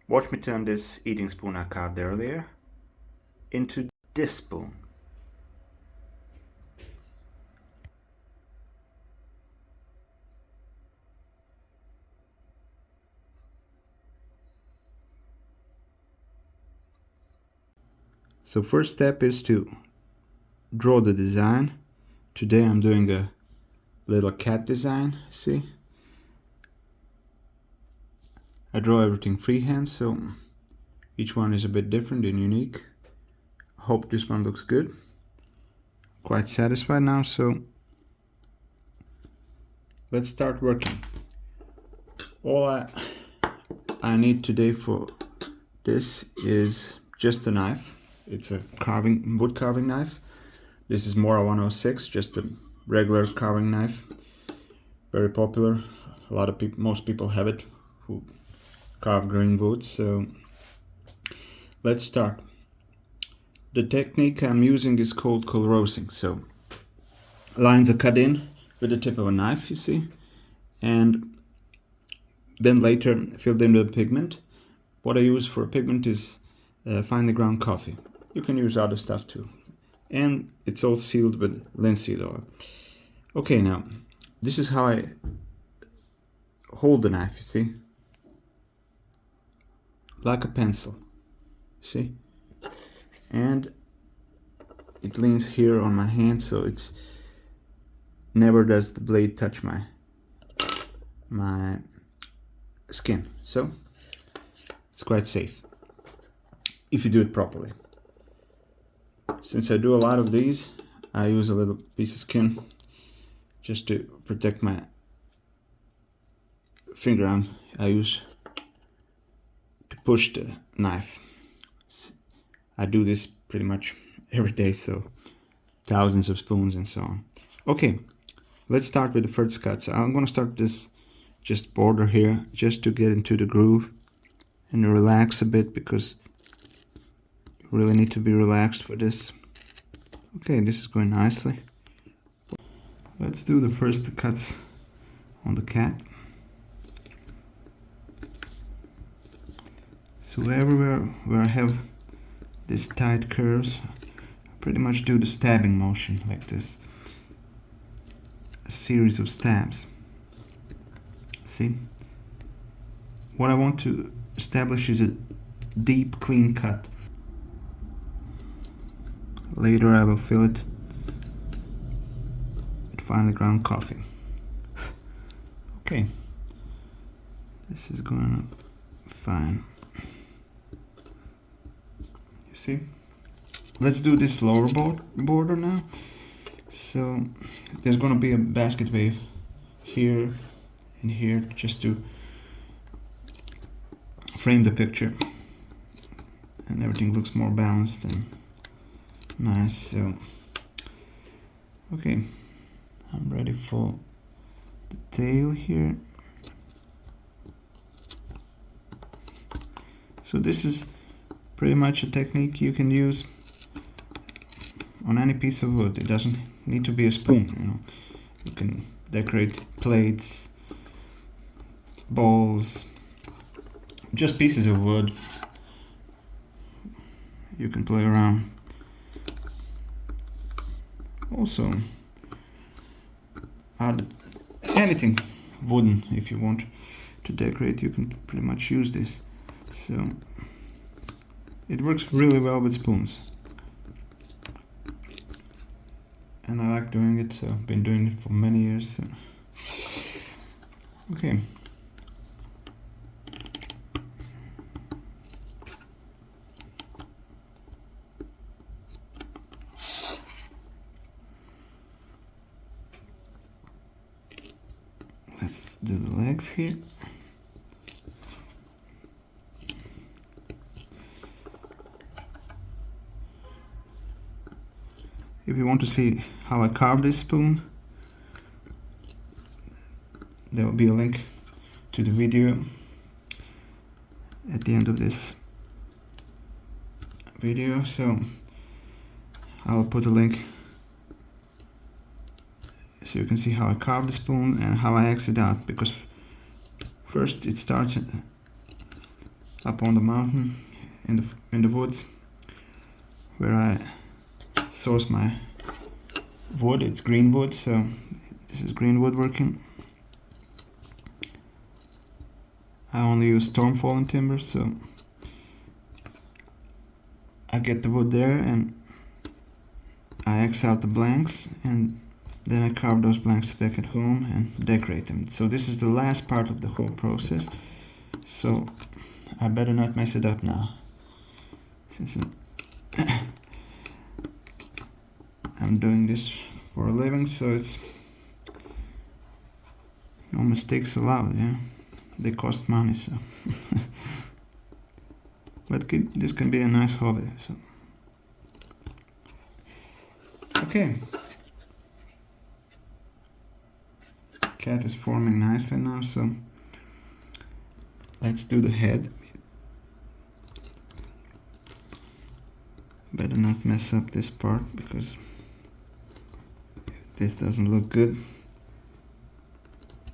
Watch me turn this eating spoon I carved earlier into this spoon. So first step is to draw the design. Today I'm doing a little cat design, see? I draw everything freehand, so each one is a bit different and unique. Hope this one looks good. Quite satisfied now, so let's start working. All I need today for this is just a knife. It's a wood carving knife. This is Mora 106, just a regular carving knife. Very popular. A lot of people, most people have it who carve green wood. So let's start. The technique I'm using is called Kolrosing. So lines are cut in with the tip of a knife, you see, and then later filled in with pigment. What I use for pigment is finely ground coffee. You can use other stuff too. And it's all sealed with linseed oil. Okay, now this is how I hold the knife, you see, like a pencil, see, and it leans here on my hand, so it's never does the blade touch my skin, so it's quite safe if you do it properly. Since I do a lot of these, I use a little piece of skin just to protect my finger. I use to push the knife. I do this pretty much every day, so thousands of spoons and so on. Okay, let's start with the first cut. So I'm going to start this just border here, just to get into the groove and relax a bit, because you really need to be relaxed for this. Okay, this is going nicely. Let's do the first cuts on the cat. So everywhere where I have these tight curves, I pretty much do the stabbing motion like this. A series of stabs. See? What I want to establish is a deep, clean cut. Later I will fill it with finely ground coffee. Okay, this is going fine. You see? Let's do this lower border now. So there's going to be a basket weave here and here, just to frame the picture, and everything looks more balanced and nice. So okay, I'm ready for the tail here. So this is pretty much a technique you can use on any piece of wood. It doesn't need to be a spoon, you know. You can decorate plates, bowls, just pieces of wood. You can play around. Also, add anything wooden if you want to decorate. You can pretty much use this. So it works really well with spoons, and I like doing it, so I've been doing it for many years. So. Okay. Let's do the legs here. If you want to see how I carve this spoon, there will be a link to the video at the end of this video, so I'll put a link so you can see how I carve the spoon and how I X it out, because first it starts up on the mountain in the woods where I source my wood. It's green wood, so this is green woodworking. I only use storm fallen timber, so I get the wood there and I X out the blanks, and then I carve those blanks back at home and decorate them. So this is the last part of the whole process, so I better not mess it up now, since I'm doing this for a living, so it's no mistakes allowed. Yeah, they cost money, so but this can be a nice hobby. So okay, cat is forming nicely now, so let's do the head. Better not mess up this part, because if this doesn't look good,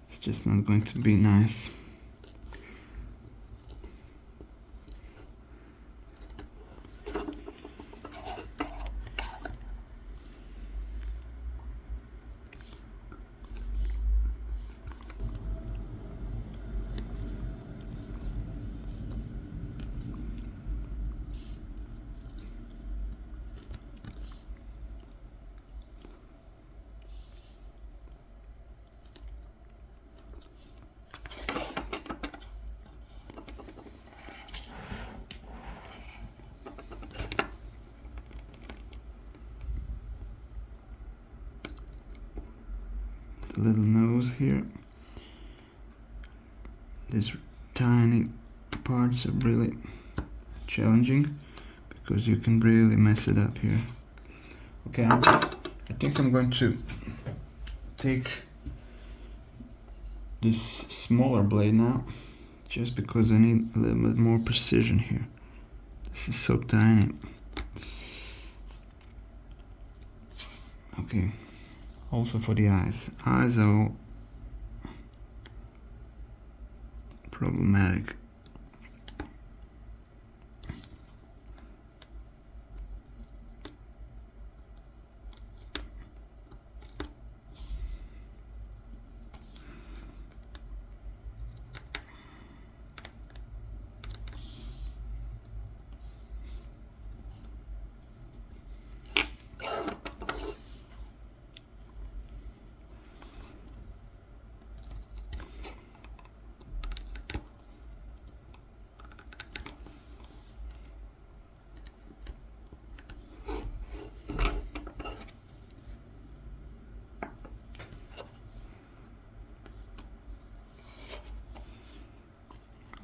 it's just not going to be nice. Little nose here. These tiny parts are really challenging because you can really mess it up here. Okay, I think I'm going to take this smaller blade now, just because I need a little bit more precision here. This is so tiny. Okay, also for the eyes. Eyes are problematic.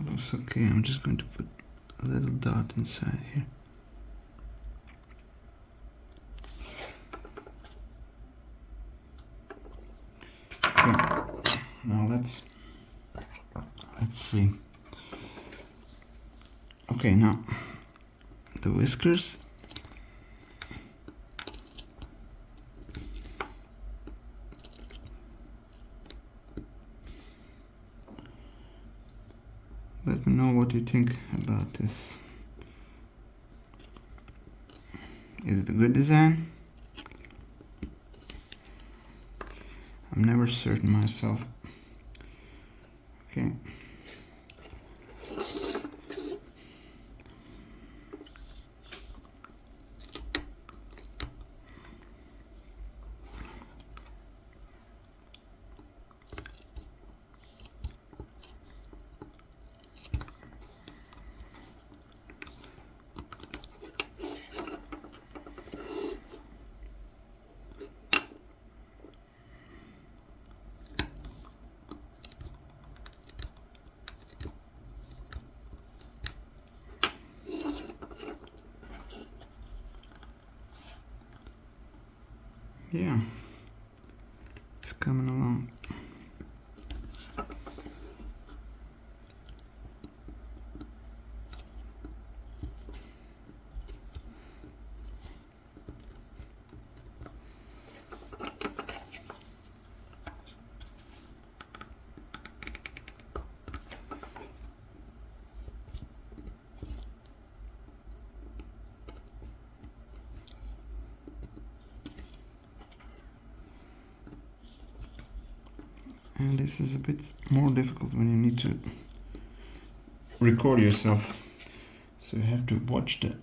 Looks okay. I'm just going to put a little dot inside here. Okay, now let's see. Okay, now the whiskers. Let me know what you think about this. Is it a good design? I'm never certain myself. Okay. Yeah, it's coming along. And this is a bit more difficult when you need to record yourself. So you have to watch the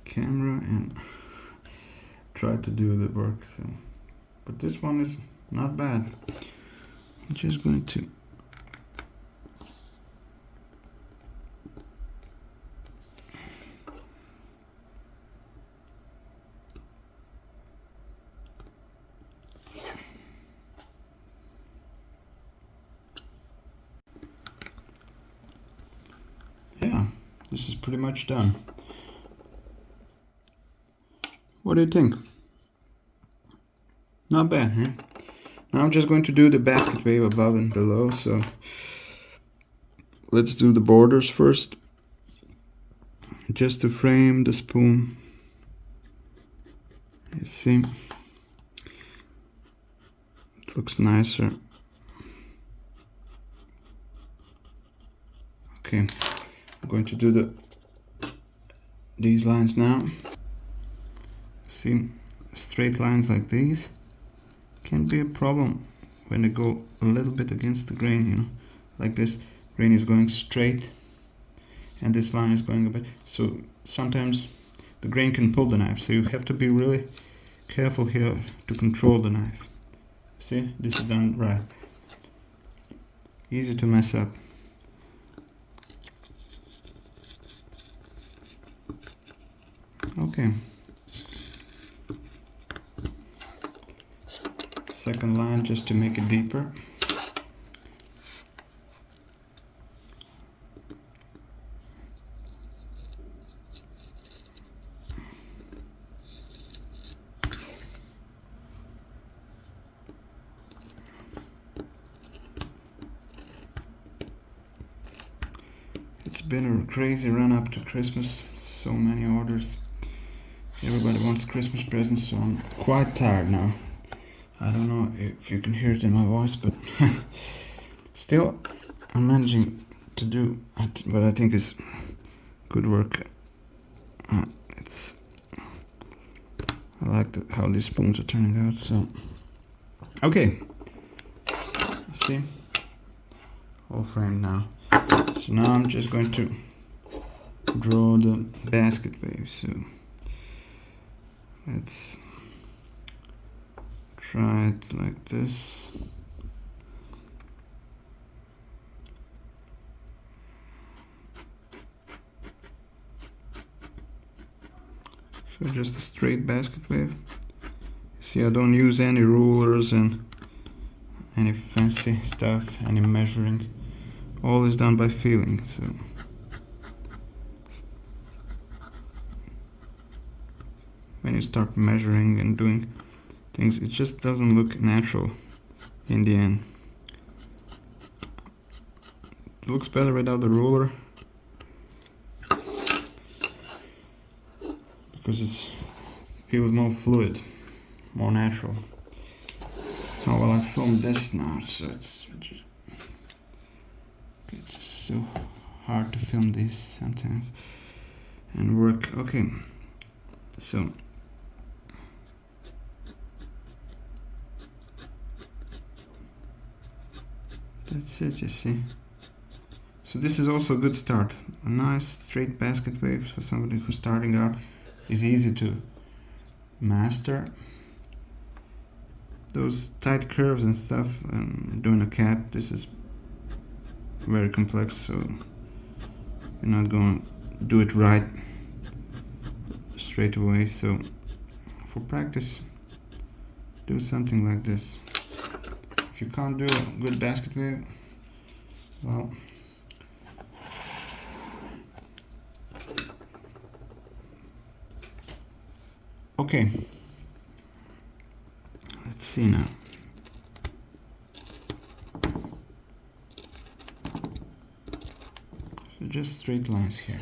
camera and try to do the work. So, but this one is not bad. I'm just going to yeah, this is pretty much done. What do you think? Not bad, huh? Now I'm just going to do the basket wave above and below, so let's do the borders first. Just to frame the spoon. You see? It looks nicer. Okay, I'm going to do these lines now. See, straight lines like these can be a problem when they go a little bit against the grain, you know, like this grain is going straight and this line is going a bit, so sometimes the grain can pull the knife, so you have to be really careful here to control the knife. See, this is done right. Easy to mess up. Okay. Second line just to make it deeper. It's been a crazy run up to Christmas, so many orders. Everybody wants Christmas presents, so I'm quite tired now. I don't know if you can hear it in my voice, but still I'm managing to do what I think is good work. I like how these spoons are turning out, so okay. See? All framed now. So now I'm just going to draw the basket wave. So let's try it like this. So just a straight basket wave. See, I don't use any rulers and any fancy stuff, any measuring. All is done by feeling. So when you start measuring and doing things, it just doesn't look natural in the end. It looks better without the ruler because it feels more fluid, more natural. So well, I filmed this now, so it's just so hard to film these sometimes and work. Okay, so that's it, you see. So this is also a good start. A nice straight basket wave for somebody who's starting out is easy to master. Those tight curves and stuff, and doing a cap, this is very complex, so you're not going to do it right straight away. So for practice, do something like this. If you can't do a good basket wave, well, okay, let's see now. So just straight lines here.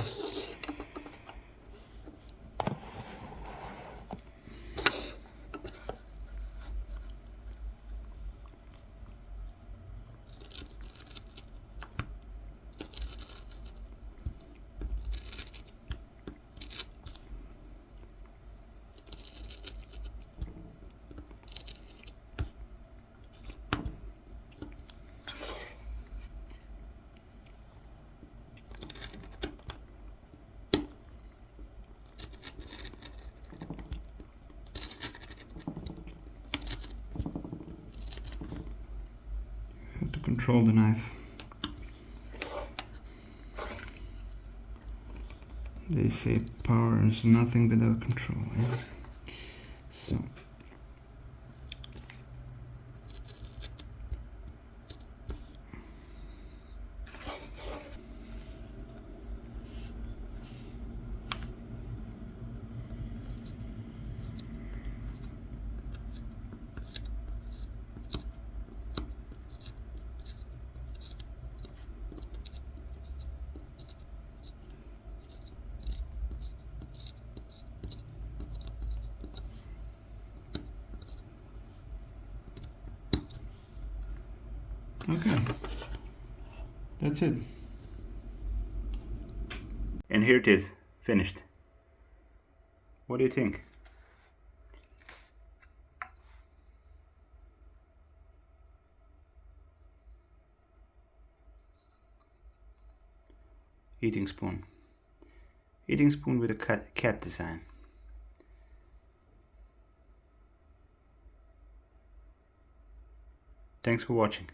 control the knife. They say power is nothing without control. Eh? So okay, that's it. And here it is, finished. What do you think? Eating spoon. Eating spoon with a cat design. Thanks for watching.